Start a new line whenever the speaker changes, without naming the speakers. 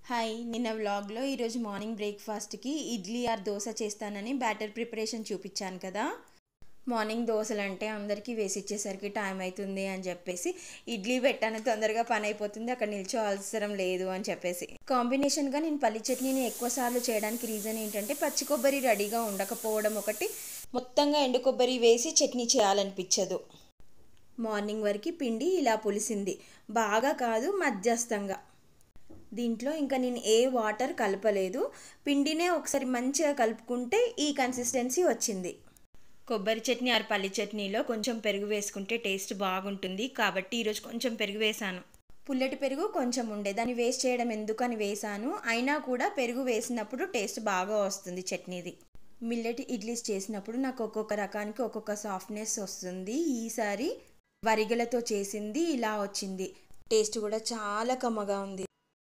Hi నిన్న వ్లాగ్లో ఈరోజు మార్నింగ్ బ్రేక్ఫాస్ట్కి ఇడ్లీ ఆర్ దోశ చేస్తానని బ్యాటర్ ప్రిపరేషన్ చూపించాను కదా. మార్నింగ్ దోశలు అంటే అందరికీ వేసి ఇచ్చేసరికి టైం అవుతుంది అని చెప్పేసి ఇడ్లీ పెట్టాను, తొందరగా పని అయిపోతుంది, అక్కడ నిల్చో అవసరం లేదు అని చెప్పేసి. కాంబినేషన్గా నేను పల్లి చట్నీని ఎక్కువసార్లు చేయడానికి రీజన్ ఏంటంటే పచ్చి కొబ్బరి రెడీగా ఉండకపోవడం ఒకటి, మొత్తంగా ఎండు కొబ్బరి వేసి చట్నీ చేయాలనిపించదు. మార్నింగ్ వరకు పిండి ఇలా పులిసింది, బాగా కాదు మధ్యస్థంగా. దీంట్లో ఇంకా నేను ఏ వాటర్ కలపలేదు, పిండినే ఒకసారి మంచిగా కలుపుకుంటే ఈ కన్సిస్టెన్సీ వచ్చింది. కొబ్బరి చట్నీ ఆర్ పల్లి చట్నీలో కొంచెం పెరుగు వేసుకుంటే టేస్ట్ బాగుంటుంది కాబట్టి ఈరోజు కొంచెం పెరుగు వేసాను. పుల్లటి పెరుగు కొంచెం ఉండే, దాన్ని వేస్ట్ చేయడం ఎందుకని వేసాను, అయినా కూడా పెరుగు వేసినప్పుడు టేస్ట్ బాగా వస్తుంది చట్నీది. మిల్లెట్ ఇడ్లీస్ చేసినప్పుడు నాకు ఒక్కొక్క రకానికి ఒక్కొక్క సాఫ్ట్నెస్ వస్తుంది. ఈసారి వరిగలతో చేసింది ఇలా వచ్చింది, టేస్ట్ కూడా చాలా కమ్మగా ఉంది.